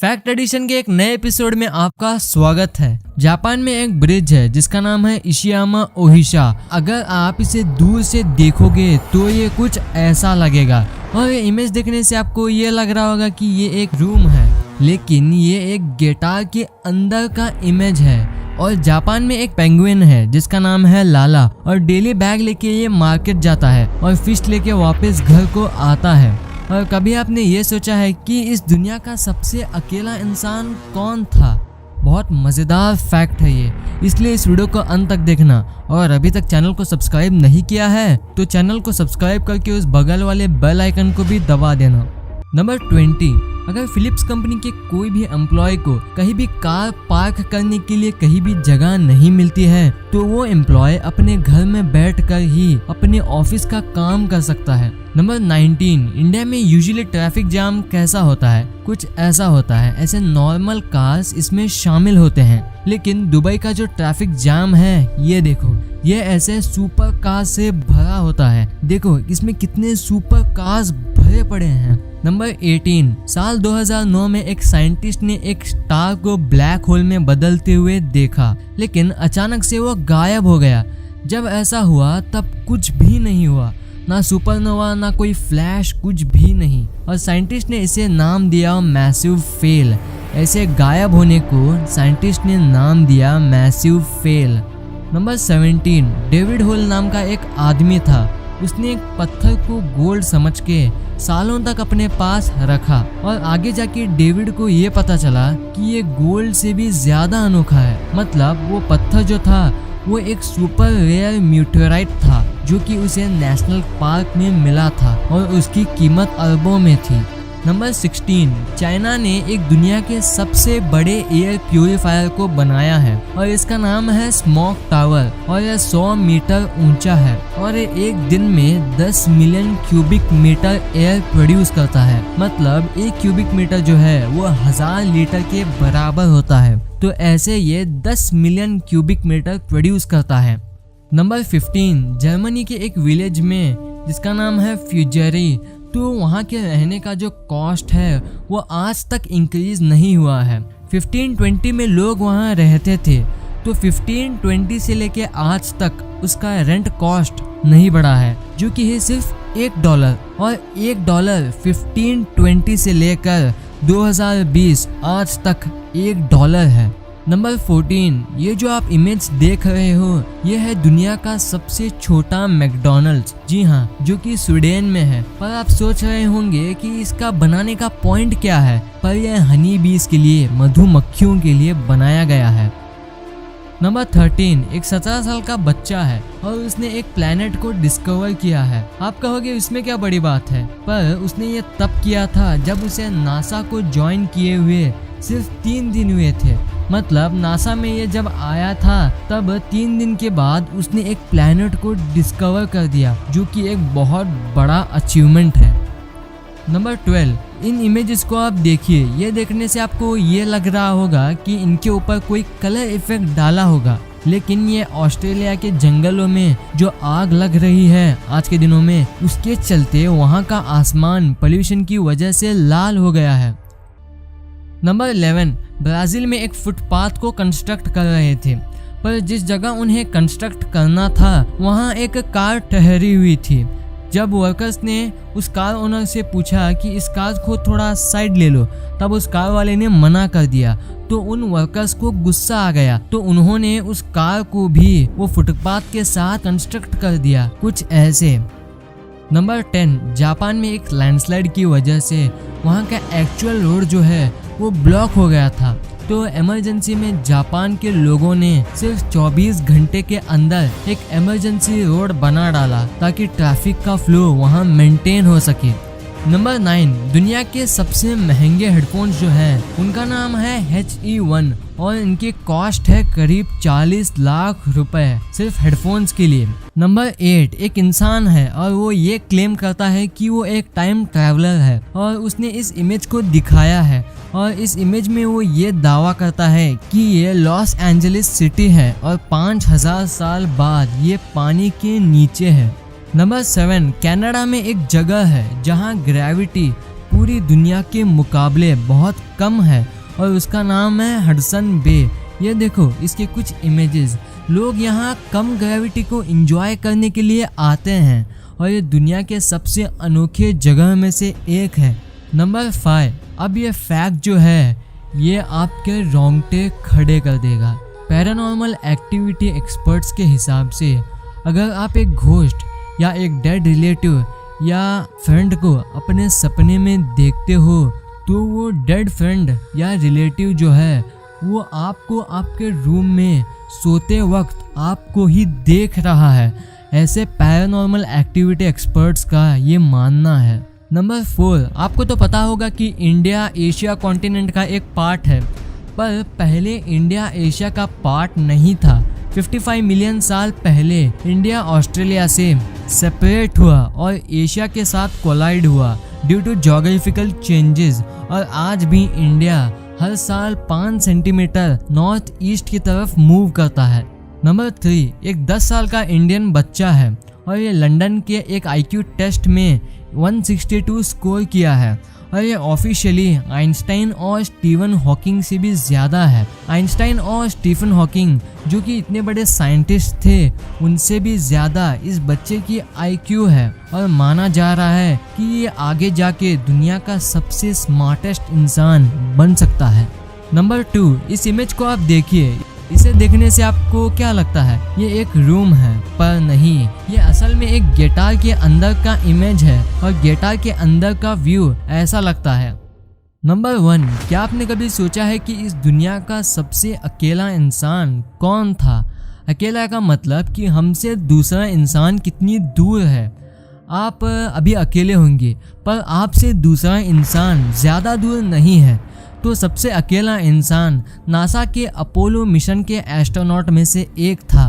Fact addition के एक नए एपिसोड में आपका स्वागत है। जापान में एक ब्रिज है जिसका नाम है इशियामा ओहिशा। अगर आप इसे दूर से देखोगे तो ये कुछ ऐसा लगेगा और ये इमेज देखने से आपको ये लग रहा होगा कि ये एक रूम है, लेकिन ये एक गिटार के अंदर का इमेज है। और जापान में एक पेंगुइन है जिसका नाम है लाला और डेली बैग लेके ये मार्केट जाता है और फिश लेके वापस घर को आता है। और कभी आपने ये सोचा है कि इस दुनिया का सबसे अकेला इंसान कौन था? बहुत मज़ेदार फैक्ट है ये, इसलिए इस वीडियो को अंत तक देखना। और अभी तक चैनल को सब्सक्राइब नहीं किया है तो चैनल को सब्सक्राइब करके उस बगल वाले बेल आइकन को भी दबा देना। नंबर 20, अगर फिलिप्स कंपनी के कोई भी एम्प्लॉय को कहीं भी कार पार्क करने के लिए कहीं भी जगह नहीं मिलती है तो वो एम्प्लॉय अपने घर में बैठकर ही अपने ऑफिस का काम कर सकता है। नंबर 19, इंडिया में यूजुअली ट्रैफिक जाम कैसा होता है? कुछ ऐसा होता है, ऐसे नॉर्मल कार्स इसमें शामिल होते हैं, लेकिन दुबई का जो ट्रैफिक जाम है ये देखो, ये ऐसे सुपर कार से भरा होता है। देखो इसमें कितने सुपर कार्स भरे पड़े हैं। नंबर 18, साल 2009 में एक साइंटिस्ट ने एक स्टार को ब्लैक होल में बदलते हुए देखा, लेकिन अचानक से वो गायब हो गया। जब ऐसा हुआ तब कुछ भी नहीं हुआ, ना सुपरनोवा ना कोई फ्लैश, कुछ भी नहीं। और साइंटिस्ट ने इसे नाम दिया मैसिव फेल। ऐसे गायब होने को साइंटिस्ट ने नाम दिया massive fail. Number 17, David hole नाम का एक आदमी था। उसने एक पत्थर को गोल्ड समझ के सालों तक अपने पास रखा और आगे जाके डेविड को ये पता चला कि ये गोल्ड से भी ज्यादा अनोखा है। मतलब वो पत्थर जो था वो एक सुपर रेयर म्यूटेराइट था जो कि उसे नेशनल पार्क में मिला था और उसकी कीमत अरबों में थी। नंबर 16, चाइना ने एक दुनिया के सबसे बड़े एयर प्यूरिफायर को बनाया है और इसका नाम है स्मोक टावर और यह 100 मीटर ऊंचा है और ये एक दिन में 10 million cubic metre air produce करता है। मतलब एक क्यूबिक मीटर जो है वो 1000 लीटर के बराबर होता है, तो ऐसे ये 10 मिलियन क्यूबिक मीटर प्रोड्यूस करता है। नंबर 15, जर्मनी के एक विलेज में जिसका नाम है फ्यूजरी, तो वहाँ के रहने का जो कॉस्ट है वो आज तक इंक्रीज नहीं हुआ है। 1520 में लोग वहाँ रहते थे, तो 1520 से लेके आज तक उसका रेंट कॉस्ट नहीं बढ़ा है, जो कि है सिर्फ $1। और $1 1520 से लेकर 2020 आज तक $1 है। नंबर 14, ये जो आप इमेज देख रहे हो ये है दुनिया का सबसे छोटा मैकडॉनल्ड्स। जी हाँ, जो कि स्वीडन में है। पर आप सोच रहे होंगे कि इसका बनाने का पॉइंट क्या है, पर यह हनी बीज के लिए, मधुमक्खियों के लिए बनाया गया है। नंबर 13, एक 17 साल का बच्चा है और उसने एक प्लेनेट को डिस्कवर किया है। आप कहोगे इसमें क्या बड़ी बात है, पर उसने ये तब किया था जब उसे नासा को ज्वाइन किए हुए सिर्फ 3 दिन हुए थे। मतलब नासा में ये जब आया था तब 3 दिन के बाद उसने एक प्लेनेट को डिस्कवर कर दिया, जो कि एक बहुत बड़ा अचीवमेंट है। नंबर 12, इन इमेजेस को आप देखिए, ये देखने से आपको ये लग रहा होगा कि इनके ऊपर कोई कलर इफेक्ट डाला होगा, लेकिन ये ऑस्ट्रेलिया के जंगलों में जो आग लग रही है आज के दिनों में, उसके चलते वहाँ का आसमान पोल्यूशन की वजह से लाल हो गया है। नंबर 11, ब्राजील में एक फुटपाथ को कंस्ट्रक्ट कर रहे थे, पर जिस जगह उन्हें कंस्ट्रक्ट करना था वहाँ एक कार ठहरी हुई थी। जब वर्कर्स ने उस कार ओनर से पूछा कि इस कार को थोड़ा साइड ले लो, तब उस कार वाले ने मना कर दिया, तो उन वर्कर्स को गुस्सा आ गया, तो उन्होंने उस कार को भी वो फुटपाथ के साथ कंस्ट्रक्ट कर दिया, कुछ ऐसे। नंबर 10, जापान में एक लैंडस्लाइड की वजह से वहाँ का एक्चुअल रोड जो है वो ब्लॉक हो गया था, तो इमरजेंसी में जापान के लोगों ने सिर्फ 24 घंटे के अंदर एक इमरजेंसी रोड बना डाला ताकि ट्रैफिक का फ्लो वहाँ मेंटेन हो सके। नंबर 9, दुनिया के सबसे महंगे हेडफोन्स जो हैं उनका नाम है HE1 और इनकी कॉस्ट है करीब 40 लाख रुपए सिर्फ हेडफोन्स के लिए। नंबर 8, एक इंसान है और वो ये क्लेम करता है कि वो एक टाइम ट्रैवलर है और उसने इस इमेज को दिखाया है और इस इमेज में वो ये दावा करता है कि ये लॉस एंजलिस सिटी है और 5000 साल बाद ये पानी के नीचे है। नंबर 7, कनाडा में एक जगह है जहाँ ग्रेविटी पूरी दुनिया के मुकाबले बहुत कम है और उसका नाम है हडसन बे। ये देखो इसके कुछ इमेजेस। लोग यहाँ कम ग्रेविटी को एंजॉय करने के लिए आते हैं और ये दुनिया के सबसे अनोखे जगह में से एक है। नंबर 5। अब ये फैक्ट जो है ये आपके रोंगटे खड़े कर देगा। पैरानॉर्मल एक्टिविटी एक्सपर्ट्स के हिसाब से अगर आप एक घोस्ट या एक डेड रिलेटिव या फ्रेंड को अपने सपने में देखते हो तो वो डेड फ्रेंड या रिलेटिव जो है वो आपको आपके रूम में सोते वक्त आपको ही देख रहा है। ऐसे पैरानॉर्मल एक्टिविटी एक्सपर्ट्स का ये मानना है। नंबर 4। आपको तो पता होगा कि इंडिया एशिया कॉन्टिनेंट का एक पार्ट है, पर पहले इंडिया एशिया का पार्ट नहीं था। 55 मिलियन साल पहले इंडिया ऑस्ट्रेलिया से सेपरेट हुआ और एशिया के साथ कोलाइड हुआ ड्यू टू ज्योग्राफिकल चेंजेस, और आज भी इंडिया हर साल 5 सेंटीमीटर नॉर्थ ईस्ट की तरफ मूव करता है। नंबर 3। एक 10 साल का इंडियन बच्चा है और ये लंदन के एक IQ टेस्ट में 162 स्कोर किया है और ये ऑफिशियली आइंस्टाइन और स्टीफन हॉकिंग से भी ज़्यादा है। आइंस्टाइन और स्टीफन हॉकिंग जो कि इतने बड़े साइंटिस्ट थे उनसे भी ज़्यादा इस बच्चे की IQ है और माना जा रहा है कि ये आगे जाके दुनिया का सबसे स्मार्टेस्ट इंसान बन सकता है। नंबर 2। इस इमेज को आप देखिए। इसे देखने से आपको क्या लगता है? ये एक रूम है, पर नहीं, ये असल में एक गिटार के अंदर का इमेज है और गिटार के अंदर का व्यू ऐसा लगता है। नंबर 1। क्या आपने कभी सोचा है कि इस दुनिया का सबसे अकेला इंसान कौन था? अकेला का मतलब कि हमसे दूसरा इंसान कितनी दूर है। आप अभी अकेले होंगे पर आपसे दूसरा इंसान ज़्यादा दूर नहीं है। तो सबसे अकेला इंसान नासा के अपोलो मिशन के एस्ट्रोनॉट में से एक था।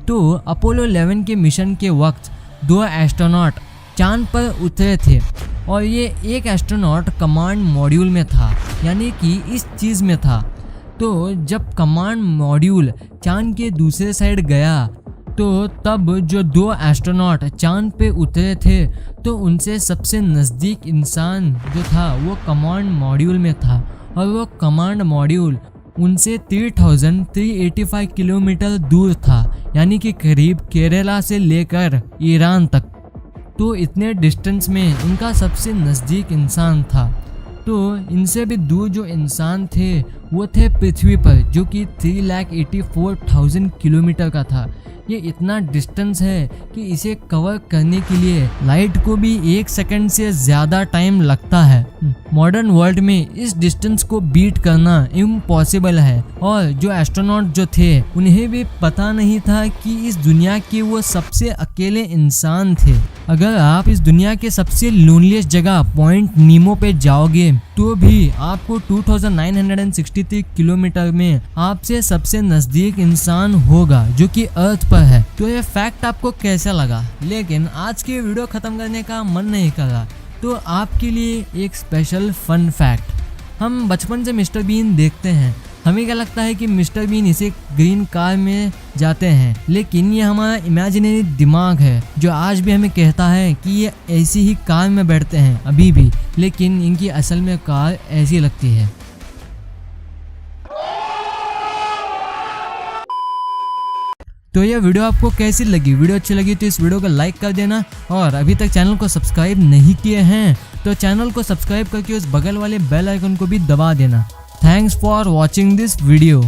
तो अपोलो 11 के मिशन के वक्त 2 एस्ट्रोनॉट चांद पर उतरे थे और ये एक एस्ट्रोनॉट कमांड मॉड्यूल में था, यानी कि इस चीज़ में था। तो जब कमांड मॉड्यूल चांद के दूसरे साइड गया तो तब जो 2 एस्ट्रोनॉट चांद पे उतरे थे तो उनसे सबसे नज़दीक इंसान जो था वो कमांड मॉड्यूल में था और वो कमांड मॉड्यूल उनसे 3385 किलोमीटर दूर था, यानी कि करीब केरला से लेकर ईरान तक। तो इतने डिस्टेंस में उनका सबसे नज़दीक इंसान था। तो इनसे भी दूर जो इंसान थे वो थे पृथ्वी पर, जो कि 3,84,000 किलोमीटर का था। ये इतना डिस्टेंस है कि इसे कवर करने के लिए लाइट को भी 1 सेकंड से ज़्यादा टाइम लगता है। मॉडर्न वर्ल्ड में इस डिस्टेंस को बीट करना इम्पॉसिबल है और जो एस्ट्रोनॉट जो थे उन्हें भी पता नहीं था कि इस दुनिया के वो सबसे अकेले इंसान थे। अगर आप इस दुनिया के सबसे लोनलीस्ट जगह पॉइंट नीमो पे जाओगे तो भी आपको 2963 किलोमीटर में आपसे सबसे नज़दीक इंसान होगा जो कि अर्थ पर है। तो ये फैक्ट आपको कैसा लगा? लेकिन आज की वीडियो ख़त्म करने का मन नहीं कर रहा, तो आपके लिए एक स्पेशल फन फैक्ट। हम बचपन से मिस्टर बीन देखते हैं। हमें क्या लगता है कि मिस्टर बीन इसे ग्रीन कार में जाते हैं, लेकिन ये हमारा इमेजिनरी दिमाग है जो आज भी हमें कहता है कि ये ऐसी ही कार में बैठते हैं अभी भी, लेकिन इनकी असल में कार ऐसी लगती है। तो यह वीडियो आपको कैसी लगी? वीडियो अच्छी लगी तो इस वीडियो को लाइक कर देना, और अभी तक चैनल को सब्सक्राइब नहीं किए हैं तो चैनल को सब्सक्राइब करके उस बगल वाले बेल आइकन को भी दबा देना। Thanks for watching this video.